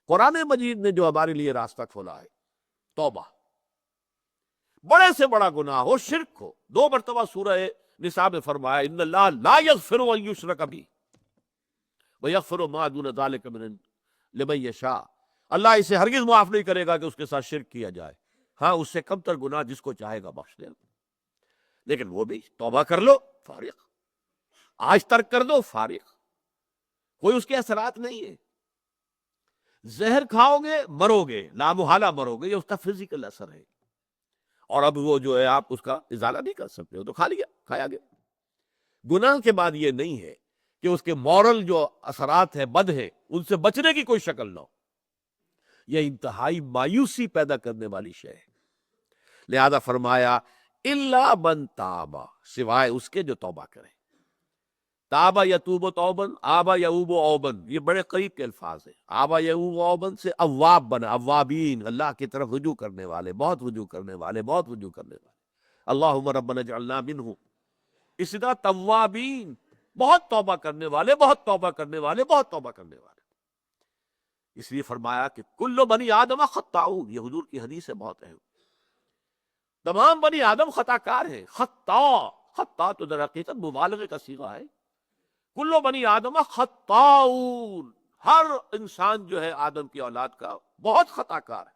قرآن مجید نے جو ہمارے لیے راستہ کھولا ہے توبہ، بڑے سے بڑا گناہ ہو، شرک ہو، 2 مرتبہ سورہ نساء میں فرمایا ان اللہ لا یغفر ان یشرک بہ ویغفر ما دون ذلک لمن یشاء، اللہ اسے ہرگز معاف نہیں کرے گا کہ اس کے ساتھ شرک کیا جائے، ہاں اس سے کم تر گناہ جس کو چاہے گا بخش دے گا، لیکن وہ بھی توبہ کر لو فارغ، آج ترک کر دو فارغ، کوئی اس کے اثرات نہیں ہے، زہر کھاؤ گے مرو گے، لا محالہ مرو گے، یہ اس کا فزیکل اثر ہے، اور اب وہ جو ہے آپ اس کا ازالہ نہیں کر سکتے، وہ تو کھا لیا، کھایا گیا۔ گناہ کے بعد یہ نہیں ہے کہ اس کے مورل جو اثرات ہیں بد ہیں ان سے بچنے کی کوئی شکل نہ ہو، یہ انتہائی مایوسی پیدا کرنے والی شے ہے، لہذا فرمایا الا من تاب، سوائے اس کے جو توبہ کرے، تابا یتوب توبن، آبا یعوب اوبن، یہ بڑے قریب کے الفاظ ہیں، آبا یعوب اوبن سے اواب بنا، اوابین، اللہ کی طرف رجوع کرنے والے، بہت رجوع کرنے والے، بہت رجوع کرنے والے، اللہم ربنا اجعلنا منہم، اسی طرح توابین، بہت توبہ کرنے والے، بہت توبہ کرنے والے، بہت توبہ کرنے والے، اس لیے فرمایا کہ کل بنی آدم خطاؤون، یہ حضور کی حدیث ہے بہت اہم، تمام بنی آدم خطا کار ہیں، خطا تو در حقیقت مبالغے کا صیغہ ہے، کلو بنی آدم خطاؤون، ہر انسان جو ہے آدم کی اولاد کا بہت خطا کار ہے،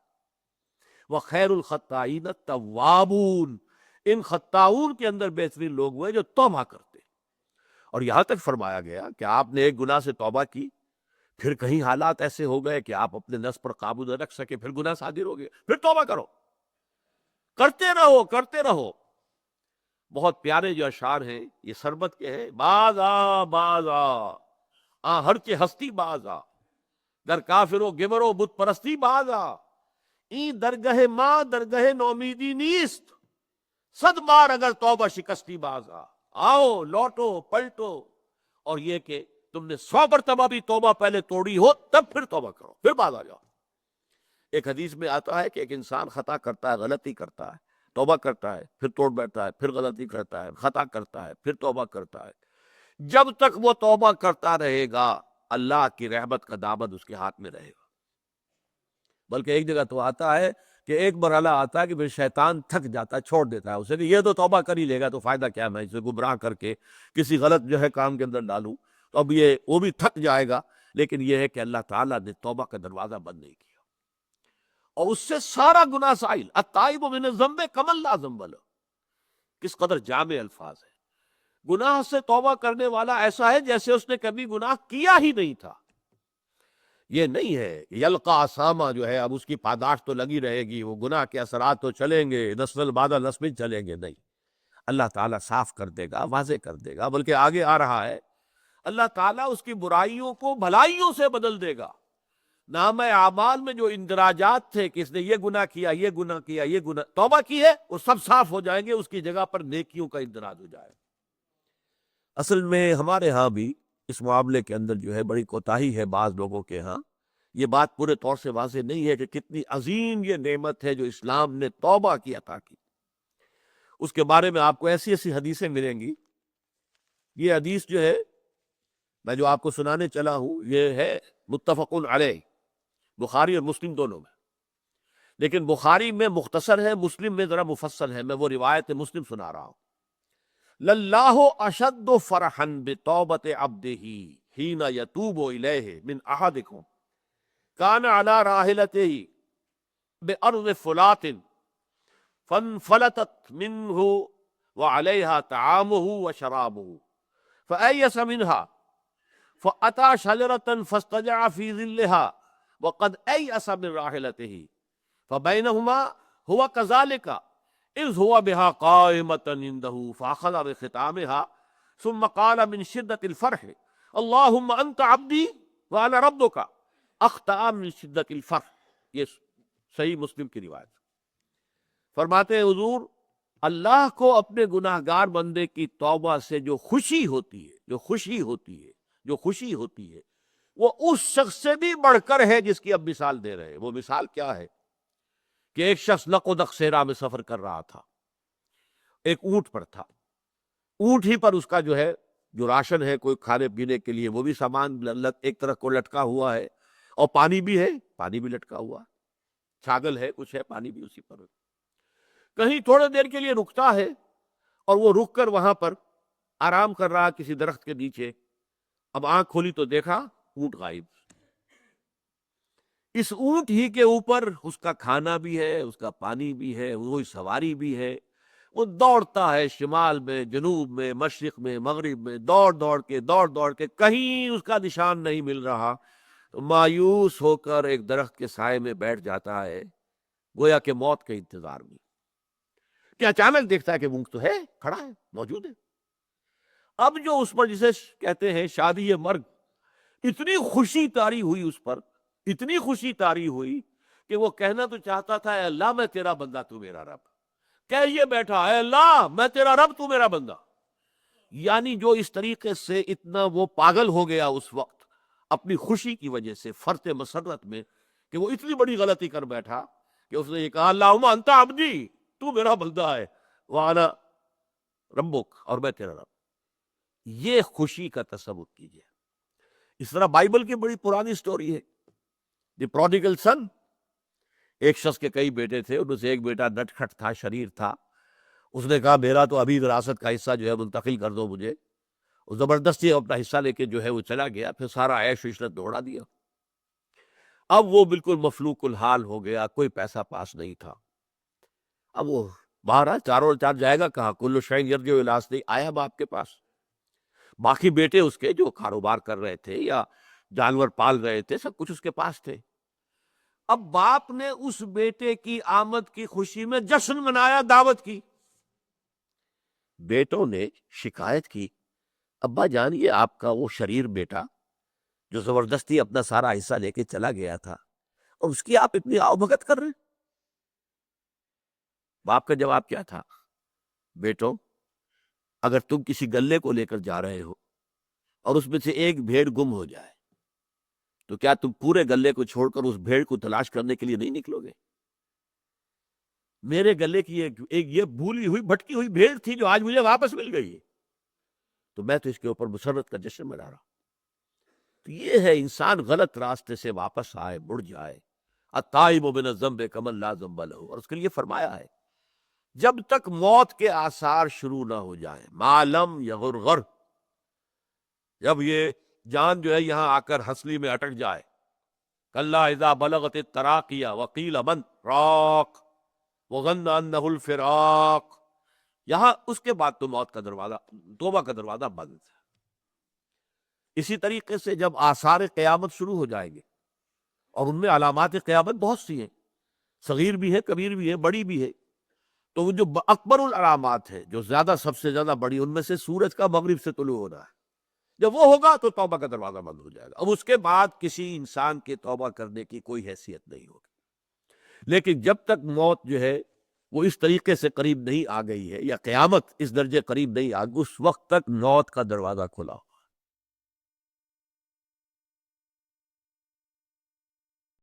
وخیر الخطائین التوابون، ان خطاؤون کے اندر بہترین لوگ ہوئے جو توبہ کرتے، اور یہاں تک فرمایا گیا کہ آپ نے ایک گناہ سے توبہ کی، پھر کہیں حالات ایسے ہو گئے کہ آپ اپنے نفس پر قابو نہ رکھ سکے، پھر گناہ صادر ہو گئے، پھر توبہ کرو، کرتے رہو کرتے رہو۔ بہت پیارے جو اشعار ہیں یہ سربت کے ہیں، باز آ ہر کے ہستی باز آ، در کافر و گمر و بت پرستی باز آ، این درگہ ماں درگہ نومیدی نیست، صد بار اگر توبہ شکستی باز آ، آؤ لوٹو پلٹو، اور یہ کہ تم نے 100 مرتبہ بھی توبہ پہلے توڑی ہو تب پھر توبہ کرو، پھر باز آ جاؤ۔ ایک حدیث میں آتا ہے کہ ایک انسان خطا کرتا ہے، غلطی کرتا ہے، توبہ کرتا ہے، پھر توڑ بیٹھتا ہے، پھر غلطی کرتا ہے، خطا کرتا ہے، پھر توبہ کرتا ہے، جب تک وہ توبہ کرتا رہے گا اللہ کی رحمت کا دامن اس کے ہاتھ میں رہے گا۔ بلکہ ایک جگہ تو آتا ہے کہ ایک مرحلہ آتا ہے کہ پھر شیطان تھک جاتا ہے، چھوڑ دیتا ہے اسے کہ یہ تو توبہ کر ہی لے گا تو فائدہ کیا، میں اسے گمراہ کر کے کسی غلط جو ہے کام کے اندر ڈالوں، تو اب یہ وہ بھی تھک جائے گا، لیکن یہ ہے کہ اللہ تعالیٰ نے توبہ کا دروازہ بند نہیں کیا، اور اس سے سارا گناہ سائل، التائب من الذنب کمن لا ذنب لہ، کس قدر جامع الفاظ ہے، گناہ سے توبہ کرنے والا ایسا ہے جیسے اس نے کبھی گناہ کیا ہی نہیں تھا، یہ نہیں ہے یلقا اسامہ جو ہے اب اس کی پاداش تو لگی رہے گی، وہ گناہ کے اثرات تو چلیں گے، نسل بعد نسل چلیں گے، نہیں، اللہ تعالیٰ صاف کر دے گا، واضح کر دے گا، بلکہ آگے آ رہا ہے اللہ تعالیٰ اس کی برائیوں کو بھلائیوں سے بدل دے گا، نام اعمال میں جو اندراجات تھے کہ اس نے یہ گناہ کیا، یہ گناہ کیا، یہ گناہ، توبہ کی ہے، وہ سب صاف ہو جائیں گے، اس کی جگہ پر نیکیوں کا اندراج ہو جائے گا۔ اصل میں ہمارے ہاں بھی اس معاملے کے اندر جو ہے بڑی کوتاہی ہے بعض لوگوں کے ہاں، یہ بات پورے طور سے واضح نہیں ہے کہ کتنی عظیم یہ نعمت ہے جو اسلام نے توبہ کی عطا کی، اس کے بارے میں آپ کو ایسی ایسی حدیثیں ملیں گی۔ یہ حدیث جو ہے میں جو آپ کو سنانے چلا ہوں یہ ہے متفق علیہ، بخاری اور مسلم دونوں میں، لیکن بخاری میں مختصر ہے، مسلم میں ذرا مفصل ہے، میں وہ روایت مسلم سنا رہا ہوں۔ للہ اشد فرحا بتوبت عبدہ حین یتوب الیہ من احدکم کان علی راحلتہ بارض فلات فانفلتت منہ وعلیہا طعامہ وشرابہ فأیس منہا فأتى شجرة فاستجع في ظلها وقد أيأس من راحلته فبينهما هو كذلك إذ هو بها قائمة عنده فأخذ بختامها ثم قال من شدة الفرح اللهم أنت عبدي وأنا ربك أخطأ من شدة الفرح۔ یہ صحیح مسلم کی روایت۔ فرماتے ہیں حضور اللہ کو اپنے گناہگار بندے کی توبہ سے جو خوشی ہوتی ہے، جو خوشی ہوتی ہے، جو خوشی ہوتی ہے، وہ اس شخص سے بھی بڑھ کر ہے جس کی اب مثال دے رہے ہیں۔ وہ مثال کیا ہے کہ ایک شخص لق و دق صحرا میں سفر کر رہا تھا، ایک اونٹ پر تھا، اونٹ ہی پر اس کا جو راشن ہے کوئی کھانے پینے کے لیے وہ بھی سامان ایک طرف کو لٹکا ہوا ہے، اور پانی بھی ہے، پانی بھی لٹکا ہوا، چھاگل ہے، کچھ ہے، پانی بھی اسی پر ہے۔ کہیں تھوڑے دیر کے لیے رکتا ہے، اور وہ رک کر وہاں پر آرام کر رہا کسی درخت کے نیچے۔ اب آنکھ کھولی تو دیکھا اونٹ غائب۔ اس اونٹ ہی کے اوپر اس کا کھانا بھی ہے، اس کا پانی بھی ہے، وہی سواری بھی ہے۔ وہ دوڑتا ہے شمال میں، جنوب میں، مشرق میں، مغرب میں، دوڑ دوڑ کے کہیں اس کا نشان نہیں مل رہا۔ تو مایوس ہو کر ایک درخت کے سائے میں بیٹھ جاتا ہے، گویا کہ موت کے انتظار میں، کہ اچانک دیکھتا ہے کہ اونٹ تو ہے، کھڑا ہے، موجود ہے۔ اب جو اس پر جسے کہتے ہیں شادی مرگ، اتنی خوشی طاری ہوئی اس پر، اتنی خوشی طاری ہوئی کہ وہ کہنا تو چاہتا تھا اے اللہ میں تیرا بندہ تو میرا رب، کہیے بیٹھا اے اللہ میں تیرا رب تو میرا بندہ۔ یعنی جو اس طریقے سے اتنا وہ پاگل ہو گیا اس وقت اپنی خوشی کی وجہ سے، فرط مسرت میں، کہ وہ اتنی بڑی غلطی کر بیٹھا کہ اس نے یہ کہا اللہم انت عبدی، تو میرا بندہ ہے، وانا ربک، اور میں تیرا رب۔ یہ خوشی کا تصور کیجئے۔ اس طرح بائبل کی بڑی پرانی سٹوری ہے، دی پروڈیگل سن۔ ایک شخص کے کئی بیٹے تھے، ان میں سے ایک بیٹا نٹ کھٹ تھا، شریر تھا۔ اس نے کہا میرا تو ابھی وراثت کا حصہ جو ہے منتقل کر دو مجھے۔ وہ زبردستی اپنا حصہ لے کے جو ہے وہ چلا گیا، پھر سارا عیش و عشرت دوڑا دیا۔ اب وہ بالکل مفلوق الحال ہو گیا، کوئی پیسہ پاس نہیں تھا۔ اب وہ باہر چاروں چار جائے گا کہاں؟ کل شیء یرجع الی اصلہ، آیا باپ کے پاس۔ باقی بیٹے اس کے جو کاروبار کر رہے تھے یا جانور پال رہے تھے، سب کچھ اس کے پاس تھے۔ اب باپ نے اس بیٹے کی آمد کی خوشی میں جشن منایا، دعوت کی۔ بیٹوں نے شکایت کی ابا جان یہ آپ کا وہ شریر بیٹا جو زبردستی اپنا سارا حصہ لے کے چلا گیا تھا، اور اس کی آپ اتنی آؤ بھگت کر رہے ہیں۔ باپ کا جواب کیا تھا؟ بیٹوں اگر تم کسی گلے کو لے کر جا رہے ہو اور اس میں سے ایک بھیڑ گم ہو جائے تو کیا تم پورے گلے کو چھوڑ کر اس بھیڑ کو تلاش کرنے کے لیے نہیں نکلو گے؟ میرے گلے کی ایک یہ بھولی ہوئی بھٹکی ہوئی بھیڑ تھی جو آج مجھے واپس مل گئی ہے، تو میں تو اس کے اوپر مسرت کا جشن منا رہا ہوں۔ تو یہ ہے انسان غلط راستے سے واپس آئے، مڑ جائے۔ التائب من الذنب کمن لا ذنب له، اور اس کے لیے فرمایا ہے جب تک موت کے آثار شروع نہ ہو جائیں، ما لم یغرغر، جب یہ جان جو ہے یہاں آ کر ہنسلی میں اٹک جائے، کلا اذا بلغت التراقی وقیل من راق وظن انہ الفراق، یہاں اس کے بعد تو موت کا دروازہ، توبہ کا دروازہ بند ہے۔ اسی طریقے سے جب آثار قیامت شروع ہو جائیں گے، اور ان میں علامات قیامت بہت سی ہیں، صغیر بھی ہے، کبیر بھی ہے، بڑی بھی ہے، تو وہ جو اکبر العلامات ہے، جو زیادہ سب سے زیادہ بڑی، ان میں سے سورج کا مغرب سے طلوع ہونا ہے، جب وہ ہوگا تو توبہ کا دروازہ بند ہو جائے گا۔ اب اس کے بعد کسی انسان کے توبہ کرنے کی کوئی حیثیت نہیں ہوگی۔ لیکن جب تک موت جو ہے وہ اس طریقے سے قریب نہیں آ گئی ہے، یا قیامت اس درجے قریب نہیں آ گئی، اس وقت تک موت کا دروازہ کھلا ہو۔